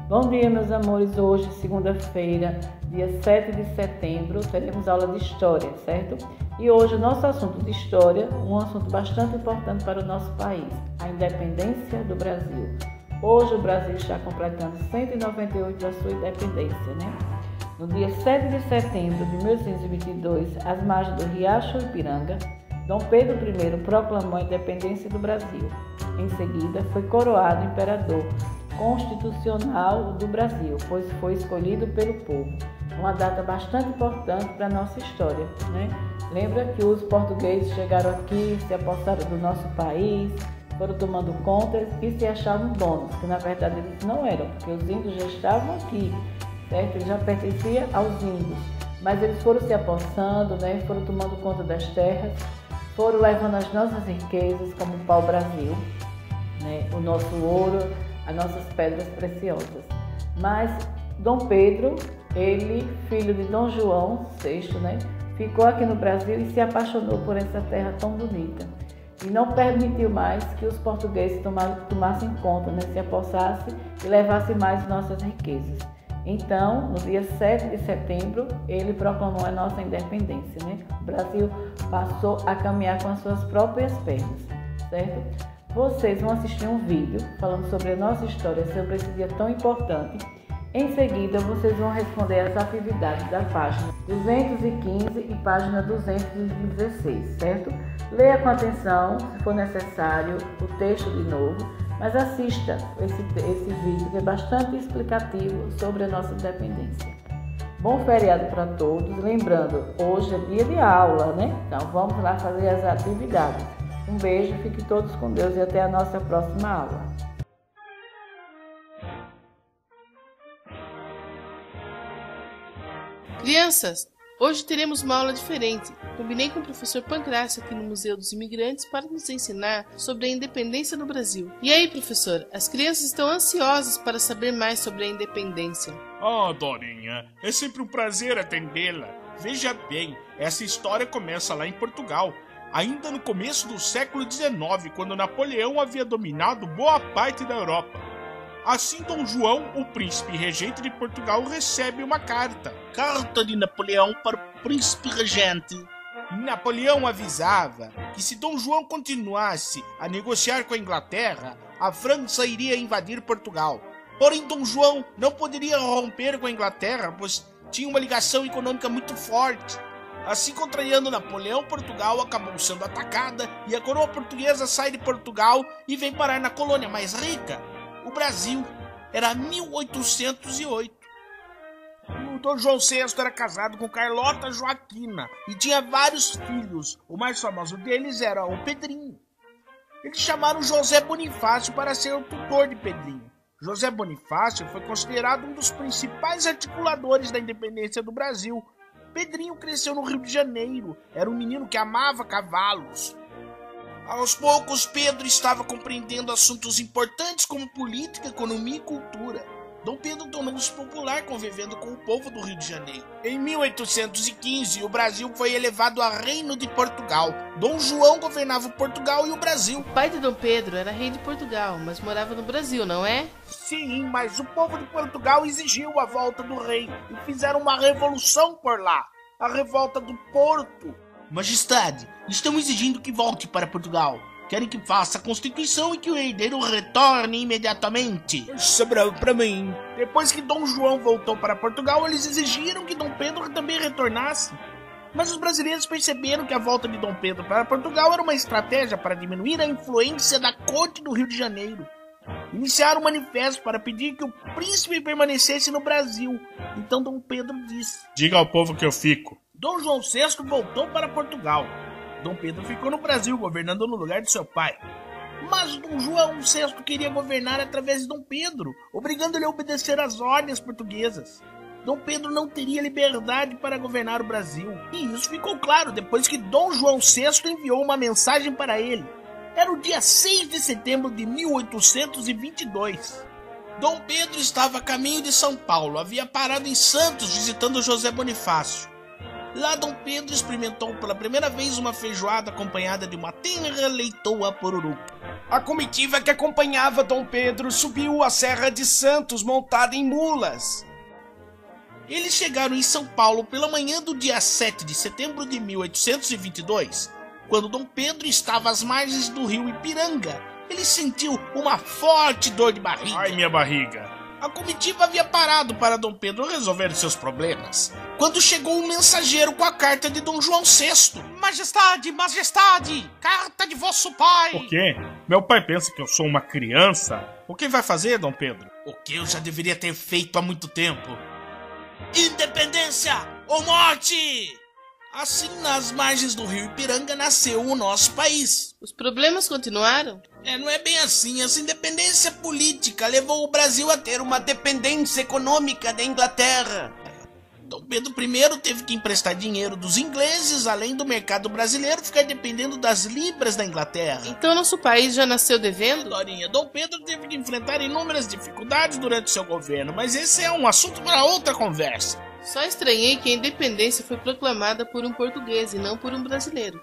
Bom dia, meus amores. Hoje, segunda-feira, dia 7 de setembro, teremos aula de História, certo? E hoje o nosso assunto de História, um assunto bastante importante para o nosso país, a independência do Brasil. Hoje o Brasil está completando 198 da sua independência, né? No dia 7 de setembro de 1822, às margens do Riacho Ipiranga, Dom Pedro I proclamou a independência do Brasil. Em seguida, foi coroado imperador constitucional do Brasil, pois foi escolhido pelo povo. Uma data bastante importante para a nossa história, né? Lembra que os portugueses chegaram aqui, se apossaram do nosso país, foram tomando conta e se achavam donos, que na verdade eles não eram, porque os índios já estavam aqui, certo? Eles já pertenciam aos índios, mas eles foram se apossando, né? Foram tomando conta das terras, foram levando as nossas riquezas, como o pau-brasil, né? O nosso ouro, as nossas pedras preciosas. Mas Dom Pedro, ele, filho de Dom João VI, né, ficou aqui no Brasil e se apaixonou por essa terra tão bonita. E não permitiu mais que os portugueses tomassem conta, né, se apossassem e levassem mais nossas riquezas. Então, no dia 7 de setembro, ele proclamou a nossa independência, né? O Brasil passou a caminhar com as suas próprias pernas, certo? Vocês vão assistir um vídeo falando sobre a nossa história, sobre esse dia tão importante. Em seguida, vocês vão responder as atividades da página 215 e página 216, certo? Leia com atenção, se for necessário, o texto de novo, mas assista esse vídeo que é bastante explicativo sobre a nossa independência. Bom feriado para todos. Lembrando, hoje é dia de aula, né? Então vamos lá fazer as atividades. Um beijo, fiquem todos com Deus e até a nossa próxima aula. Crianças, hoje teremos uma aula diferente. Combinei com o professor Pancrácio aqui no Museu dos Imigrantes para nos ensinar sobre a independência do Brasil. E aí, professor, as crianças estão ansiosas para saber mais sobre a independência. Ah, Dorinha, é sempre um prazer atendê-la. Veja bem, essa história começa lá em Portugal, ainda no começo do século XIX, quando Napoleão havia dominado boa parte da Europa. Assim, Dom João, o príncipe regente de Portugal, recebe uma carta. Carta de Napoleão para o príncipe regente. Napoleão avisava que se Dom João continuasse a negociar com a Inglaterra, a França iria invadir Portugal. Porém, Dom João não poderia romper com a Inglaterra, pois tinha uma ligação econômica muito forte. Assim, contrariando Napoleão, Portugal acabou sendo atacada e a coroa portuguesa sai de Portugal e vem parar na colônia mais rica, o Brasil. Era 1808. O Dom João VI era casado com Carlota Joaquina e tinha vários filhos. O mais famoso deles era o Pedrinho. Eles chamaram José Bonifácio para ser o tutor de Pedrinho. José Bonifácio foi considerado um dos principais articuladores da independência do Brasil. Pedrinho cresceu no Rio de Janeiro, era um menino que amava cavalos. Aos poucos, Pedro estava compreendendo assuntos importantes como política, economia e cultura. Dom Pedro tornou-se popular convivendo com o povo do Rio de Janeiro. Em 1815, o Brasil foi elevado a Reino de Portugal. Dom João governava Portugal e o Brasil. O pai de Dom Pedro era rei de Portugal, mas morava no Brasil, não é? Sim, mas o povo de Portugal exigiu a volta do rei e fizeram uma revolução por lá. A revolta do Porto. Majestade, estão exigindo que volte para Portugal. Querem que faça a Constituição e que o herdeiro retorne imediatamente. Isso é bravo pra mim. Depois que Dom João voltou para Portugal, eles exigiram que Dom Pedro também retornasse. Mas os brasileiros perceberam que a volta de Dom Pedro para Portugal era uma estratégia para diminuir a influência da corte do Rio de Janeiro. Iniciaram um manifesto para pedir que o príncipe permanecesse no Brasil. Então Dom Pedro disse: diga ao povo que eu fico. Dom João VI voltou para Portugal. Dom Pedro ficou no Brasil, governando no lugar de seu pai. Mas Dom João VI queria governar através de Dom Pedro, obrigando ele a obedecer às ordens portuguesas. Dom Pedro não teria liberdade para governar o Brasil. E isso ficou claro depois que Dom João VI enviou uma mensagem para ele. Era o dia 6 de setembro de 1822. Dom Pedro estava a caminho de São Paulo, havia parado em Santos visitando José Bonifácio. Lá Dom Pedro experimentou pela primeira vez uma feijoada acompanhada de uma tenra leitoa pororô. A comitiva que acompanhava Dom Pedro subiu a Serra de Santos montada em mulas. Eles chegaram em São Paulo pela manhã do dia 7 de setembro de 1822, quando Dom Pedro estava às margens do rio Ipiranga. Ele sentiu uma forte dor de barriga. Ai, minha barriga. A comitiva havia parado para Dom Pedro resolver seus problemas, quando chegou um mensageiro com a carta de Dom João VI. Majestade, majestade, carta de vosso pai. Por quê? Meu pai pensa que eu sou uma criança. O que vai fazer, Dom Pedro? O que eu já deveria ter feito há muito tempo. Independência ou morte! Assim, nas margens do rio Ipiranga nasceu o nosso país. Os problemas continuaram? Não é bem assim. Essa independência política levou o Brasil a ter uma dependência econômica da Inglaterra. Dom Pedro I teve que emprestar dinheiro dos ingleses, além do mercado brasileiro ficar dependendo das libras da Inglaterra. Então nosso país já nasceu devendo? Dorinha, Dom Pedro teve que enfrentar inúmeras dificuldades durante seu governo, mas esse é um assunto para outra conversa. Só estranhei que a independência foi proclamada por um português e não por um brasileiro.